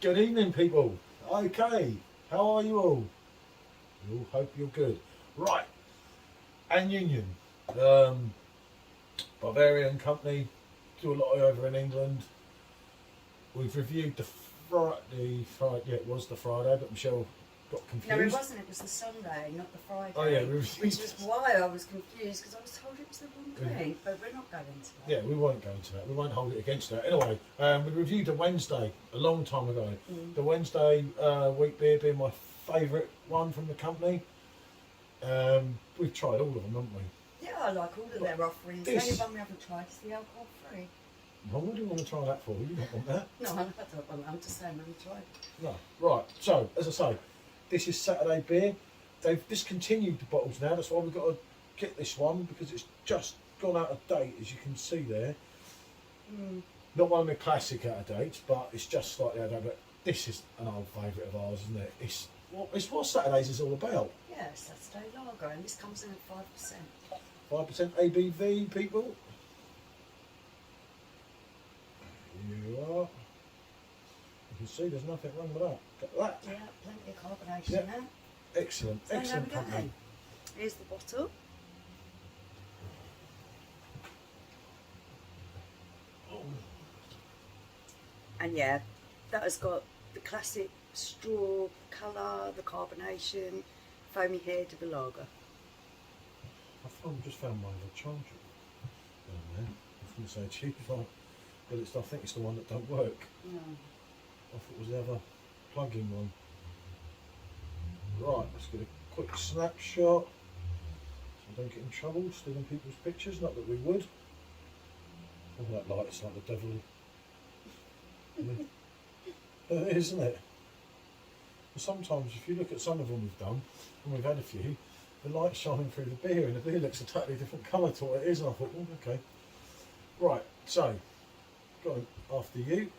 Good evening, people. Okay, how are you all? We all hope you're good. Right, and Union, Bavarian company, do a lot over in England. We've reviewed the Friday, yeah, it was the Friday, but Michelle got confused. No, it wasn't, it was the Sunday, not the Friday. Oh yeah, which is why I was confused, because I was told it was the wrong thing, but we're not going to that. Yeah, we won't go into that. We won't hold it against that. Anyway, we reviewed the Wednesday a long time ago. The Wednesday wheat beer being my favourite one from the company. We've tried all of them, haven't we? Yeah, I like all of their offerings. The only one we haven't tried is the alcohol free. Well, what do you want to try that for? You don't want that. No, I don't want that. I'm just saying I haven't tried it. No. Right, so, as I say, this is Saturday beer. They've discontinued the bottles now. That's why we've got to get this one, because it's just gone out of date, as you can see there. Not one of the classic out of dates, but it's just slightly out of date. But this is an old favourite of ours, isn't it? It's what Saturdays is all about. Yeah, Saturday lager, and this comes in at 5%. 5% ABV, people. Here you are. You can see there's nothing wrong with that. Got that. Yeah, plenty of carbonation there. Excellent, So excellent there we go company. then. Here's the bottle. And yeah, that has got the classic straw colour, the carbonation, foamy head of a lager. I just found my little charger down there. I was going to say cheap, but I think it's the one that don't work. No. I thought it was the other plug-in one. Right, let's get a quick snapshot so I don't get in trouble stealing people's pictures, not that we would. Oh, that light is like the devil. It is, isn't it? But sometimes if you look at some of them we've done, and we've had a few, the light's shining through the beer and the beer looks a totally different colour to what it is, and I thought, oh, okay. Right, so, going after you.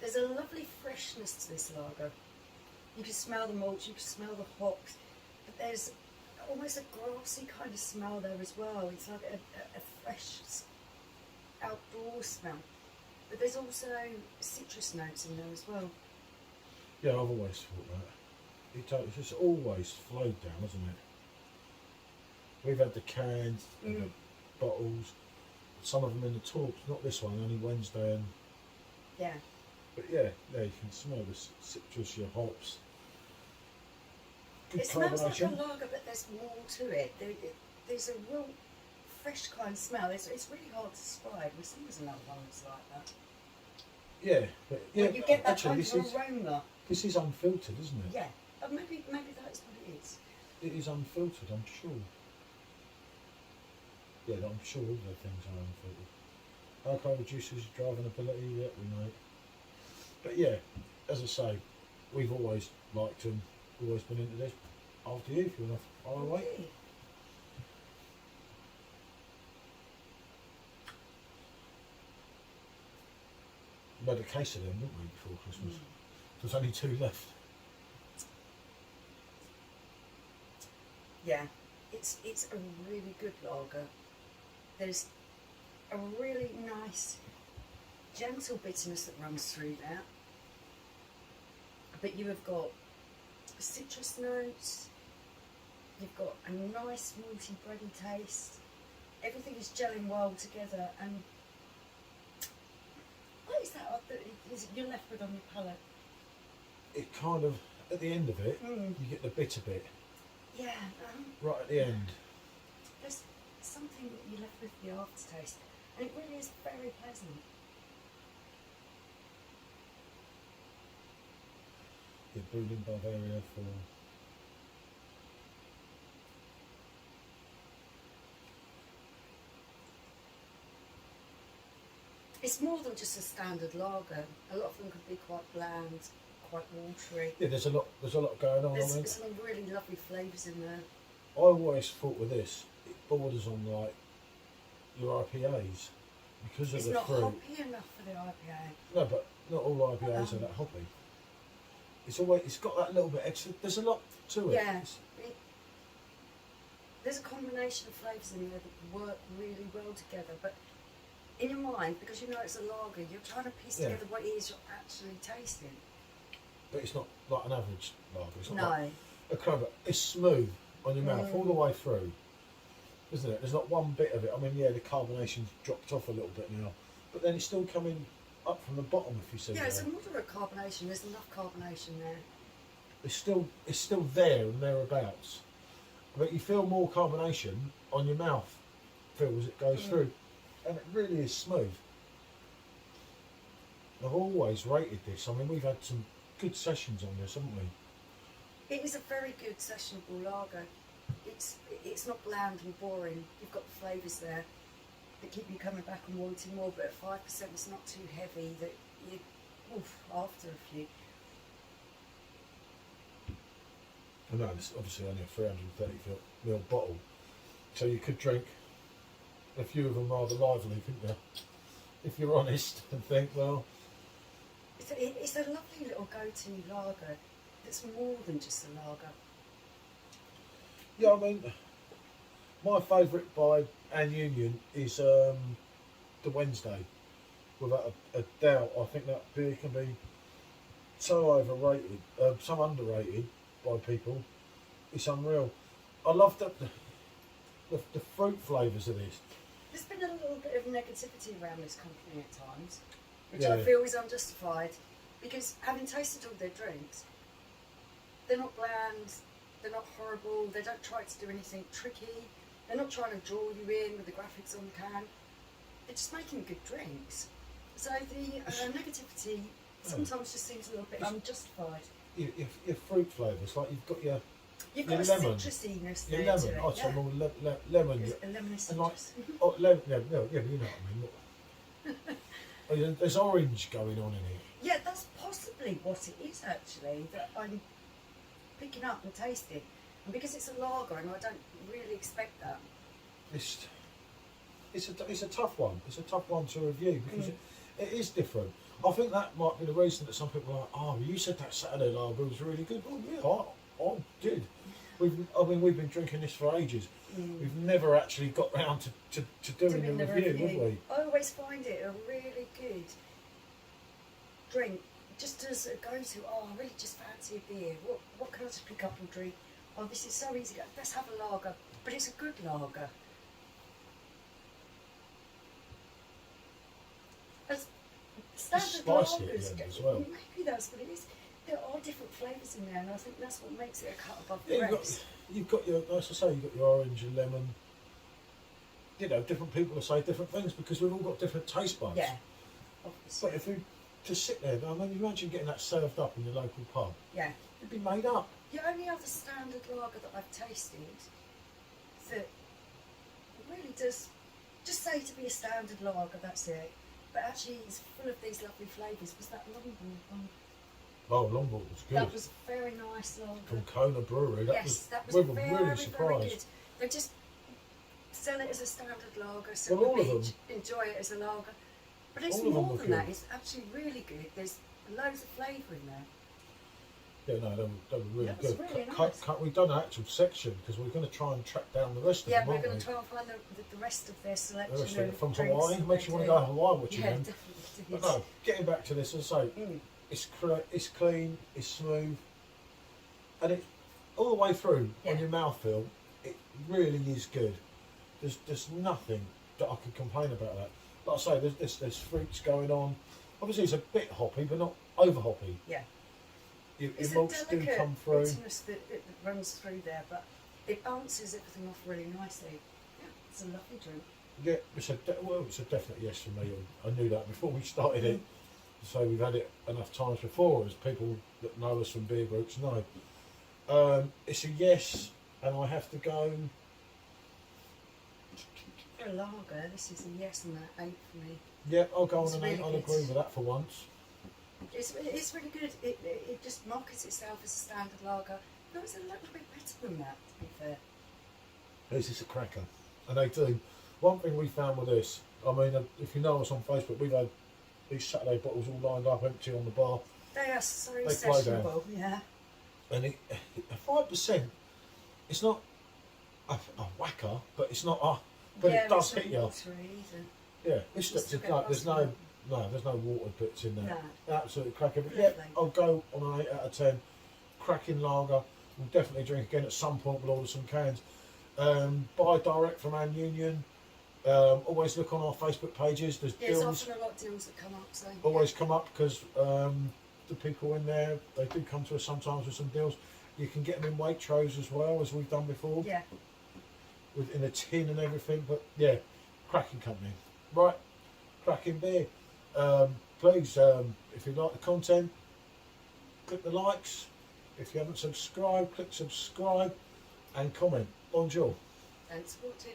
There's a lovely freshness to this lager. You can smell the malts, you can smell the hops, but there's almost a grassy kind of smell there as well. It's like a fresh outdoor smell. But there's also citrus notes in there as well. Yeah, I've always thought that. It's just always flowed down, hasn't it? We've had the cans, and the bottles, some of them in the talks, not this one, only Wednesday and... Yeah. But yeah, there you can smell the citrus, your hops. Good it smells like a carbonation. lager, but there's more to it. There's a real fresh kind of smell. It's really hard to describe. There's another one that's like that. Yeah, but yeah, you get that actually, kind of aroma. This is unfiltered, isn't it? Yeah, maybe that is what it is. It is unfiltered, I'm sure. Yeah, I'm sure all the things are unfiltered. Alcohol reduces driving ability, yeah, we know. But yeah, as I say, we've always liked them, always been into this. After you, if you want to fire away. Okay. We had a case of them, didn't we, before Christmas? There's only 2 left. Yeah, it's a really good lager. There's a really nice, gentle bitterness that runs through that. But you have got citrus notes, you've got a nice malty bready taste. Everything is gelling well together, and what is that you're left with on your palate? It kind of, at the end of it, you get the bitter bit. Yeah. Right at the end. There's something that you're left with the aftertaste, and it really is very pleasant. Yeah, brewed in Bavaria for... It's more than just a standard lager. A lot of them could be quite bland, quite watery. Yeah, there's a lot going on. There's some really lovely flavours in there. I always thought with this, it borders on like your IPAs because of It's the not fruit. hoppy enough for the IPA. No, but not all IPAs are that hoppy. It's always, it's got that little bit extra. There's a lot to it. Yeah. There's a combination of flavours in there that work really well together, but in your mind, because you know it's a lager, you're trying to piece together what it is you're actually tasting. But it's not like an average lager. It's not No. like a Cobra. It's smooth on your mouth all the way through, isn't it? There's not one bit of it. I mean, yeah, the carbonation's dropped off a little bit now, but then it's still coming up from the bottom. If you see, Yeah, it's a moderate carbonation. There's enough carbonation there. it's still there and thereabouts, but you feel more carbonation on your mouth feel as it goes through, and it really is smooth. I've always rated this. I mean, we've had some good sessions on this, haven't we? It is a very good sessionable lager. It's not bland and boring. You've got the flavours there that keep you coming back and wanting more, but at 5% it's not too heavy that you after a few. I know it's obviously only a 330ml bottle, so you could drink a few of them rather lively, couldn't you? If you're honest and think, well, it's a lovely little go-to lager that's more than just a lager. yeah, I mean, my favourite by Ann Union is the Wednesday. Without a doubt, I think that beer can be so overrated, so underrated by people. It's unreal. I love the fruit flavours of this. There's been a little bit of negativity around this company at times, which Yeah. I feel is unjustified, because having tasted all their drinks, they're not bland, they're not horrible, they don't try to do anything tricky, they're not trying to draw you in with the graphics on the can, they're just making good drinks. So the negativity sometimes just seems a little bit unjustified. Your fruit flavours, like you've got your You've got your a lemon. citrusiness your there lemon. to it. I'd say Yeah. more lemon. There's a lemony And like, citrus. oh, lemon, yeah, you know what I mean. Oh, yeah, there's orange going on in here. Yeah, that's possibly what it is actually that I'm picking up and tasting. And because it's a lager and I don't really expect that. It's a tough one. It's a tough one to review because it is different. I think that might be the reason that some people are like, oh, you said that Saturday lager was really good. Well, yeah, I did. We've been drinking this for ages. We've never actually got round to doing the review, have we? I always find it a really good drink, just as a go-to. Oh, I really just fancy a beer. What can I just pick up and drink? Oh, this is so easy. Let's have a lager, but it's a good lager. As standard Spicy at the lagers, end as well. maybe that's what it is. There are different flavours in there, and I think that's what makes it a cut above the Yeah, rest. you've got your, as I say, you've got your orange and lemon. You know, different people will say different things because we've all got different taste buds. Yeah, obviously. But if you just sit there, I mean, imagine getting that served up in your local pub. Yeah. It'd be made up. The only other standard lager that I've tasted that really does just say to be a standard lager, that's it. But actually it's full of these lovely flavours was that Longboard one. Oh, Longboard was good. That was a very nice lager. From Kona Brewery. That was we very, were really very surprised. good. They just sell it as a standard lager, so Well, all of we them. enjoy it as a lager. But it's All of them more were than good. that, it's actually really good. There's loads of flavour in there. Yeah, no, they were really That was good. really nice. We've done an actual section because we're going to try and track down the rest of Yeah, them, we're aren't going we? to try and find the rest of their selection. The rest of it of from drinks Hawaii. that Makes they you want to do. go Hawaii watching Yeah, them. definitely. But no, getting back to this, as I say, it's clean, it's smooth, and it all the way through on your mouthfeel. It really is good. There's nothing that I could complain about that. Like I say, there's fruits going on. Obviously, it's a bit hoppy, but not over hoppy. Yeah. Your It's a malts do delicate come through. bitterness that runs through there, but it balances everything off really nicely. Yeah, it's a lovely drink. Yeah, it's a definite yes for me. I knew that before we started it. So we've had it enough times before, as people that know us from beer groups know. It's a yes, and I have to go. For a lager, this is a yes and an 8 for me. Yeah, I'll go It's on an really 8. I'll good. agree with that for once. It's really good. It just markets itself as a standard lager. But it's a little bit better than that, to be fair. This is a cracker. And they do. One thing we found with this, I mean, if you know us on Facebook, we've had these Saturday bottles all lined up empty on the bar. They are so They play sessionable, yeah. And it, 5%, it's not a whacker, but it's not a, but yeah, it does it's hit you. not watery either. Yeah, it's Just there's a no, bit there's rusty. there's no water bits in there. No. Absolutely cracking. But yeah, Lovely. I'll go on an 8 out of 10. Cracking lager. We'll definitely drink again at some point. We'll order some cans. Buy direct from Ann Union. Always look on our Facebook pages. There's Yeah, there's deals. often a lot of deals that come up, so Always come up because the people in there, they do come to us sometimes with some deals. You can get them in Waitrose as well, as we've done before. yeah. In a tin and everything. But yeah, cracking company. Right, cracking beer. Please, if you like the content, click the likes. If you haven't subscribed, click subscribe and comment. Bonjour. Thanks for watching.